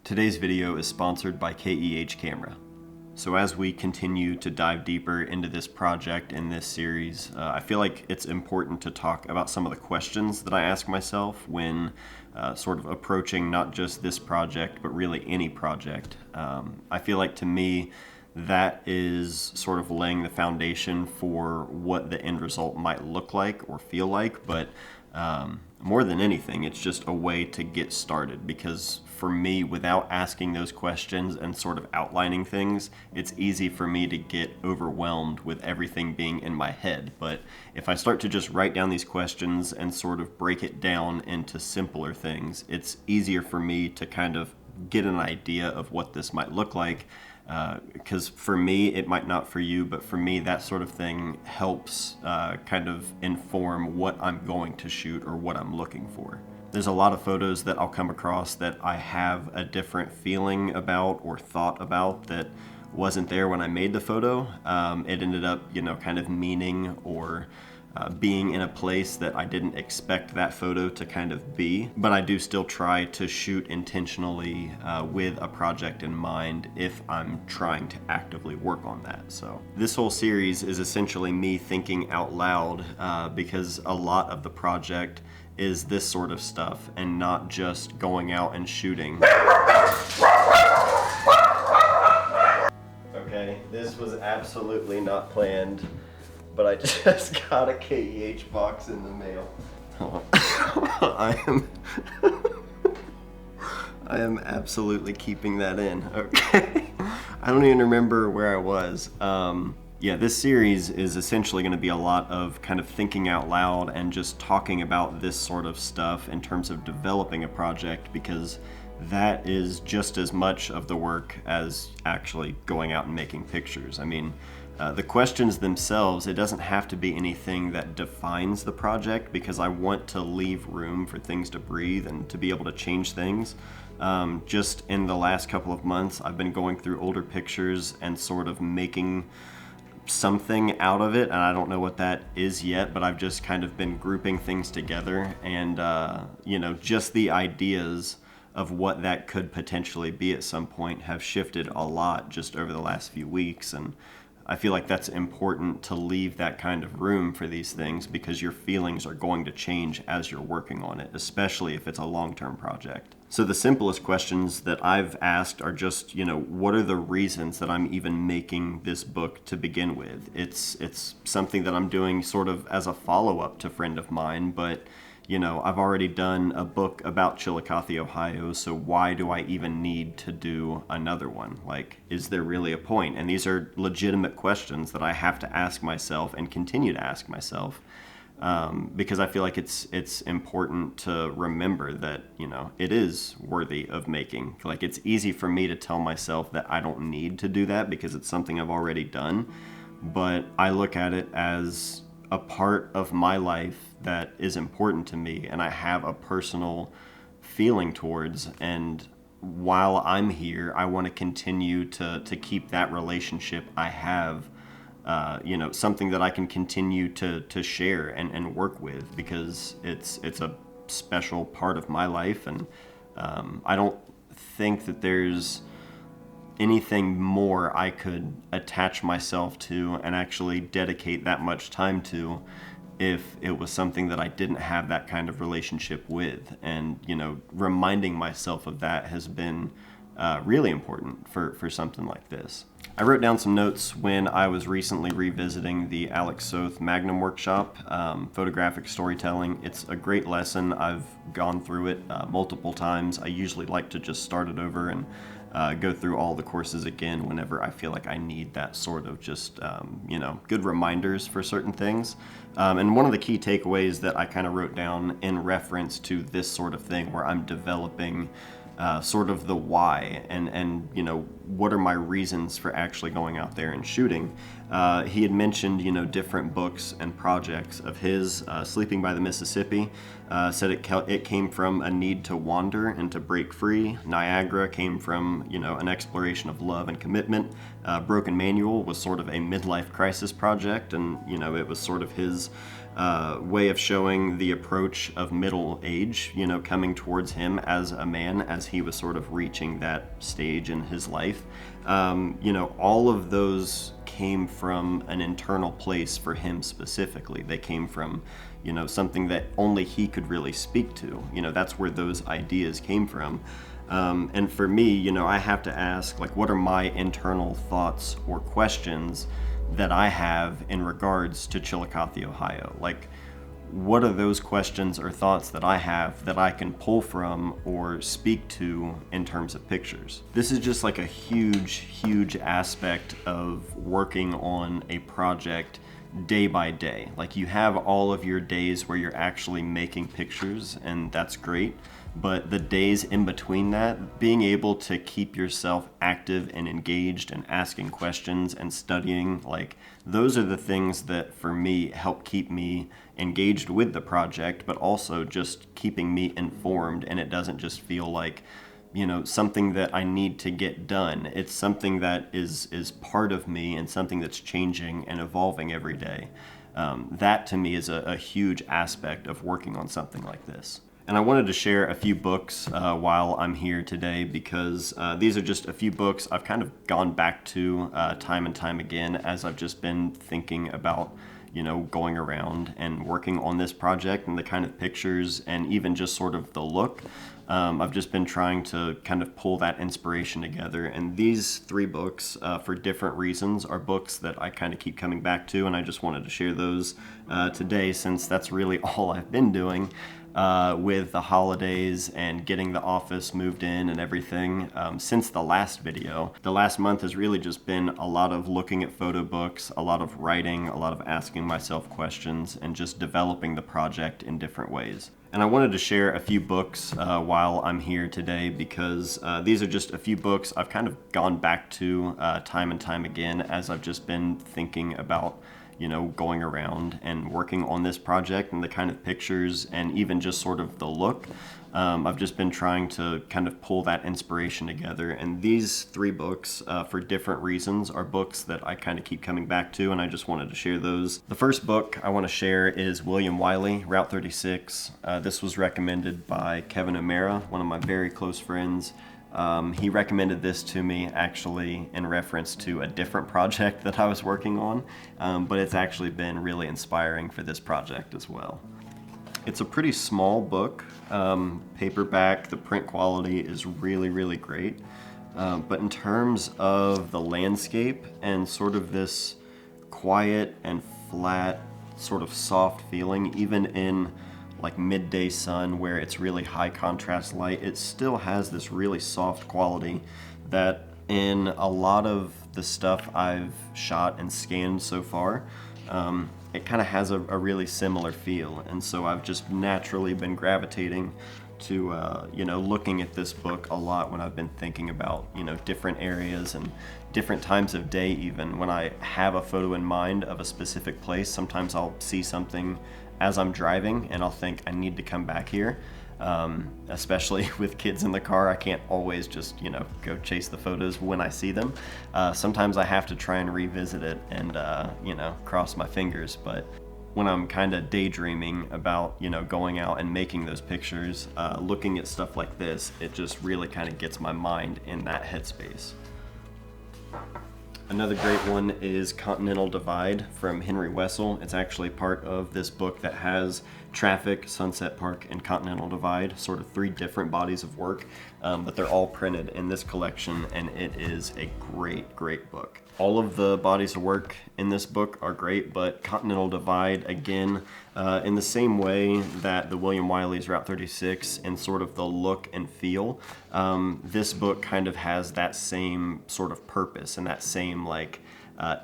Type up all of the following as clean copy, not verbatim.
Today's video is sponsored by KEH Camera. So as we continue to dive deeper into this project in this series, I feel like it's important to talk about some of the questions that I ask myself when sort of approaching not just this project, but really any project. I feel like to me, that is sort of laying the foundation for what the end result might look like or feel like, but more than anything, it's just a way to get started, because for me, without asking those questions and sort of outlining things, it's easy for me to get overwhelmed with everything being in my head. But if I start to just write down these questions and sort of break it down into simpler things, it's easier for me to kind of get an idea of what this might look like. Because for me, it might not for you, but for me, that sort of thing helps kind of inform what I'm going to shoot or what I'm looking for. There's a lot of photos that I'll come across that I have a different feeling about or thought about that wasn't there when I made the photo. It ended up, kind of meaning or being in a place that I didn't expect that photo to kind of be, but I do still try to shoot intentionally with a project in mind if I'm trying to actively work on that. So this whole series is essentially me thinking out loud because a lot of the project is this sort of stuff and not just going out and shooting. Okay, this was absolutely not planned, but I just got a KEH box in the mail. I am absolutely keeping that in, okay? I don't even remember where I was. Yeah, this series is essentially going to be a lot of kind of thinking out loud and just talking about this sort of stuff in terms of developing a project, because that is just as much of the work as actually going out and making pictures. I mean, the questions themselves, it doesn't have to be anything that defines the project, because I want to leave room for things to breathe and to be able to change things. Just in the last couple of months, I've been going through older pictures and sort of making something out of it, and I don't know what that is yet, but I've just kind of been grouping things together, and just the ideas of what that could potentially be at some point have shifted a lot just over the last few weeks. And I feel like that's important to leave that kind of room for these things, because your feelings are going to change as you're working on it, especially if it's a long-term project. So the simplest questions that I've asked are just, what are the reasons that I'm even making this book to begin with? It's something that I'm doing sort of as a follow-up to Friend of Mine, but I've already done a book about Chillicothe, Ohio, so why do I even need to do another one? Like, is there really a point? And these are legitimate questions that I have to ask myself and continue to ask myself, because I feel like it's important to remember that, it is worthy of making. Like, it's easy for me to tell myself that I don't need to do that because it's something I've already done, but I look at it as a part of my life that is important to me and I have a personal feeling towards, and while I'm here, I want to continue to keep that relationship I have, something that I can continue to share and work with, because it's a special part of my life, and I don't think that there's anything more I could attach myself to and actually dedicate that much time to if it was something that I didn't have that kind of relationship with. And, reminding myself of that has been really important for something like this. I wrote down some notes when I was recently revisiting the Alec Soth Magnum workshop, Photographic Storytelling. It's a great lesson. I've gone through it multiple times. I usually like to just start it over and go through all the courses again whenever I feel like I need that sort of just, good reminders for certain things. And one of the key takeaways that I kind of wrote down in reference to this sort of thing, where I'm developing sort of the why and what are my reasons for actually going out there and shooting. He had mentioned different books and projects of his. Sleeping by the Mississippi said it came from a need to wander and to break free. Niagara came from an exploration of love and commitment. Broken Manual was sort of a midlife crisis project, and it was sort of his way of showing the approach of middle age, you know, coming towards him as a man as he was sort of reaching that stage in his life. You know, all of those came from an internal place for him specifically. They came from, you know, something that only he could really speak to. You know, that's where those ideas came from. And for me, you know, I have to ask, like, what are my internal thoughts or questions that I have in regards to Chillicothe, Ohio? Like, what are those questions or thoughts that I have that I can pull from or speak to in terms of pictures? This is just like a huge aspect of working on a project day by day. Like, you have all of your days where you're actually making pictures, and that's great. But the days in between that, being able to keep yourself active and engaged and asking questions and studying, like, those are the things that for me help keep me engaged with the project, but also just keeping me informed, and it doesn't just feel like, you know, something that I need to get done. It's something that is part of me and something that's changing and evolving every day. That to me is a huge aspect of working on something like this. And I wanted to share a few books while I'm here today, because these are just a few books I've kind of gone back to time and time again as I've just been thinking about, you know, going around and working on this project and the kind of pictures and even just sort of the look. I've just been trying to kind of pull that inspiration together. And these three books, for different reasons, are books that I kind of keep coming back to, and I just wanted to share those today, since that's really all I've been doing. With the holidays and getting the office moved in and everything, since the last video. The last month has really just been a lot of looking at photo books, a lot of writing, a lot of asking myself questions, and just developing the project in different ways. And I wanted to share a few books while I'm here today, because these are just a few books I've kind of gone back to time and time again as I've just been thinking about, you know, going around and working on this project and the kind of pictures and even just sort of the look. I've just been trying to kind of pull that inspiration together. And these three books, for different reasons, are books that I kind of keep coming back to, and I just wanted to share those. The first book I want to share is William Wiley, Route 36. This was recommended by Kevin O'Mara, one of my very close friends. He recommended this to me actually in reference to a different project that I was working on, but it's actually been really inspiring for this project as well. It's a pretty small book, paperback. The print quality is really great, but in terms of the landscape and sort of this quiet and flat, sort of soft feeling, even in like midday sun where it's really high contrast light, it still has this really soft quality that in a lot of the stuff I've shot and scanned so far, it kind of has a really similar feel. And so I've just naturally been gravitating to you know, looking at this book a lot when I've been thinking about, you know, different areas and different times of day. Even when I have a photo in mind of a specific place, sometimes I'll see something as I'm driving and I'll think I need to come back here. Especially with kids in the car, I can't always just, you know, go chase the photos when I see them. Sometimes I have to try and revisit it and, you know, cross my fingers. But when I'm kind of daydreaming about, you know, going out and making those pictures, looking at stuff like this, it just really kind of gets my mind in that headspace. Another great one is Continental Divide from Henry Wessel. It's actually part of this book that has Traffic, Sunset Park, and Continental Divide, sort of three different bodies of work, but they're all printed in this collection, and it is a great book. All of the bodies of work in this book are great, but Continental Divide, again, in the same way that the William Wiley's Route 36 and sort of the look and feel, this book kind of has that same sort of purpose and that same like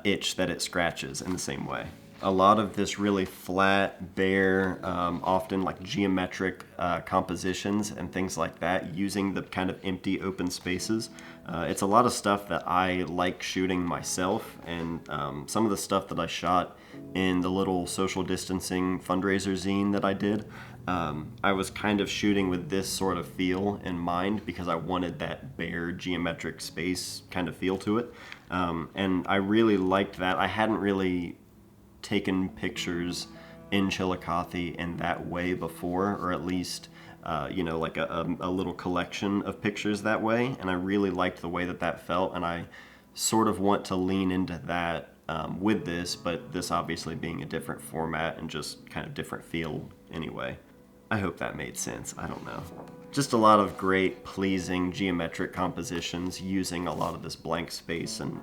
itch that it scratches in the same way. A lot of this really flat, bare, often like geometric compositions and things like that, using the kind of empty open spaces. It's a lot of stuff that I like shooting myself, and some of the stuff that I shot in the little social distancing fundraiser zine that I did, I was kind of shooting with this sort of feel in mind because I wanted that bare geometric space kind of feel to it. And I really liked that. I hadn't really taken pictures in Chillicothe in that way before, or at least like a little collection of pictures that way, and I really liked the way that that felt, and I sort of want to lean into that with this, but this obviously being a different format and just kind of different feel anyway. I hope that made sense. I don't know. Just a lot of great, pleasing geometric compositions using a lot of this blank space, and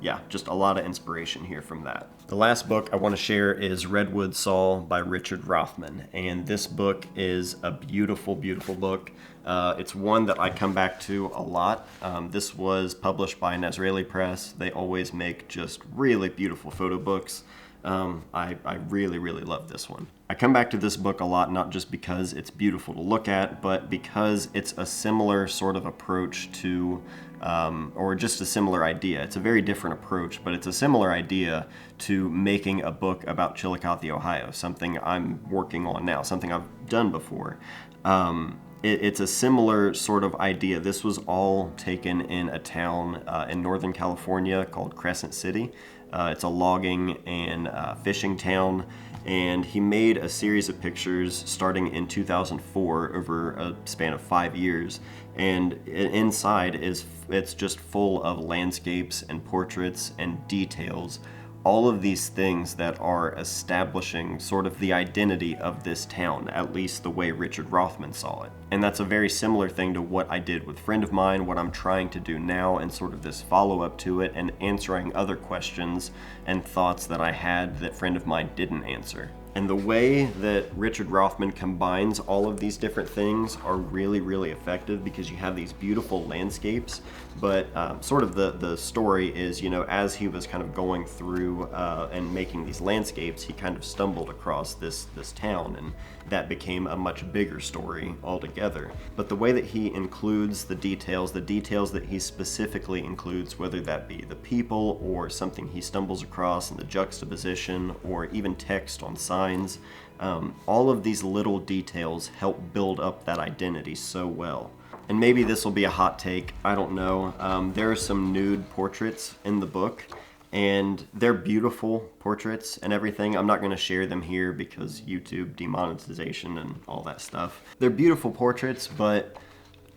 yeah, just a lot of inspiration here from that. The last book I want to share is Redwood Saul by Richard Rothman, and this book is a beautiful, beautiful book. It's one that I come back to a lot. This was published by an Israeli press. They always make just really beautiful photo books. I really, really love this one. I come back to this book a lot, not just because it's beautiful to look at, but because it's a similar sort of approach to, or just a similar idea. It's a very different approach, but it's a similar idea to making a book about Chillicothe, Ohio, something I'm working on now, something I've done before. It's a similar sort of idea. This was all taken in a town in Northern California called Crescent City. It's a logging and fishing town, and he made a series of pictures starting in 2004 over a span of 5 years, and inside it's just full of landscapes and portraits and details, all of these things that are establishing sort of the identity of this town, at least the way Richard Rothman saw it. And that's a very similar thing to what I did with Friend of Mine, what I'm trying to do now, and sort of this follow-up to it, and answering other questions and thoughts that I had that Friend of Mine didn't answer. And the way that Richard Rothman combines all of these different things are really, really effective, because you have these beautiful landscapes, but sort of the story is, as he was kind of going through and making these landscapes, he kind of stumbled across this town, and that became a much bigger story altogether. But the way that he includes the details that he specifically includes, whether that be the people or something he stumbles across in the juxtaposition, or even text on signs, all of these little details help build up that identity so well. And maybe this will be a hot take, I don't know. There are some nude portraits in the book, and they're beautiful portraits and everything. I'm not going to share them here because YouTube demonetization and all that stuff. They're beautiful portraits, but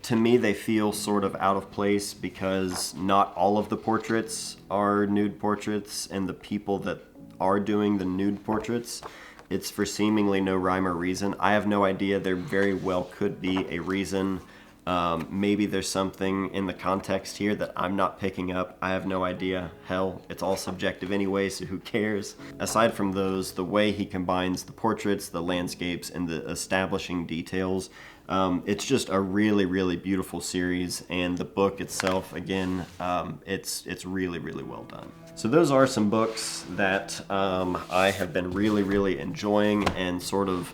to me they feel sort of out of place, because not all of the portraits are nude portraits, and the people that are doing the nude portraits, it's for seemingly no rhyme or reason. I have no idea. There very well could be a reason. Maybe there's something in the context here that I'm not picking up. I have no idea. Hell, it's all subjective anyway, so who cares? Aside from those, the way he combines the portraits, the landscapes, and the establishing details, it's just a really, really beautiful series, and the book itself, again, it's really, really well done. So those are some books that I have been really, really enjoying and sort of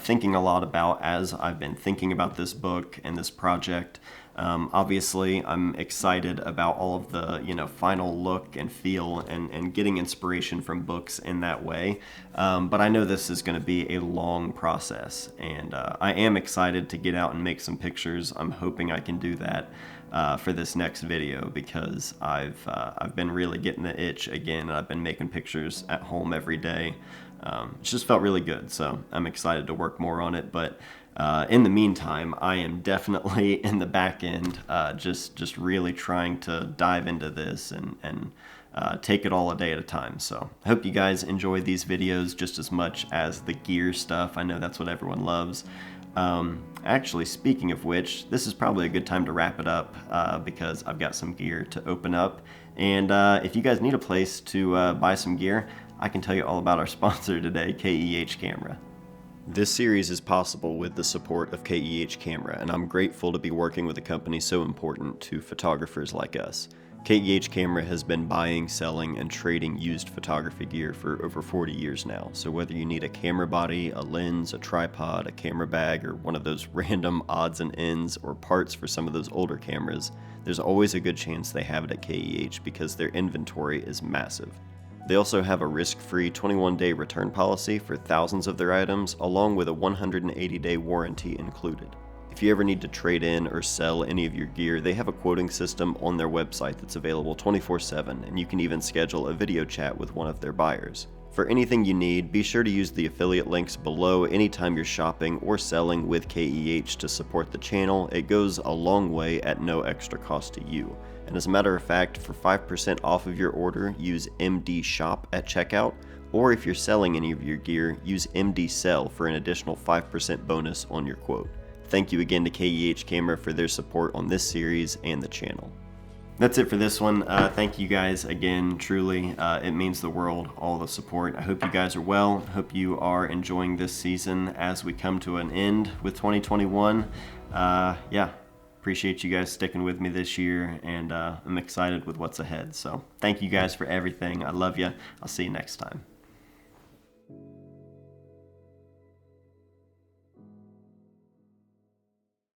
thinking a lot about as I've been thinking about this book and this project. Obviously, I'm excited about all of the final look and feel and getting inspiration from books in that way. But I know this is going to be a long process, and I am excited to get out and make some pictures. I'm hoping I can do that for this next video, because I've been really getting the itch again, and I've been making pictures at home every day. It's just felt really good, so I'm excited to work more on it. But in the meantime, I am definitely in the back end, just really trying to dive into this and take it all a day at a time. So I hope you guys enjoy these videos just as much as the gear stuff. I know that's what everyone loves. Actually, speaking of which, this is probably a good time to wrap it up, because I've got some gear to open up. And if you guys need a place to buy some gear, I can tell you all about our sponsor today, KEH Camera. This series is possible with the support of KEH Camera, and I'm grateful to be working with a company so important to photographers like us. KEH Camera has been buying, selling, and trading used photography gear for over 40 years now, so whether you need a camera body, a lens, a tripod, a camera bag, or one of those random odds and ends or parts for some of those older cameras, there's always a good chance they have it at KEH because their inventory is massive. They also have a risk-free 21-day return policy for thousands of their items, along with a 180-day warranty included. If you ever need to trade in or sell any of your gear, they have a quoting system on their website that's available 24/7, and you can even schedule a video chat with one of their buyers. For anything you need, be sure to use the affiliate links below anytime you're shopping or selling with KEH to support the channel. It goes a long way at no extra cost to you. And as a matter of fact, for 5% off of your order, use MD Shop at checkout, or if you're selling any of your gear, use MD Sell for an additional 5% bonus on your quote. Thank you again to KEH Camera for their support on this series and the channel. That's it for this one. Thank you guys again, truly. It means the world, all the support. I hope you guys are well. Hope you are enjoying this season as we come to an end with 2021. Yeah, appreciate you guys sticking with me this year, and I'm excited with what's ahead. So thank you guys for everything. I love you. I'll see you next time.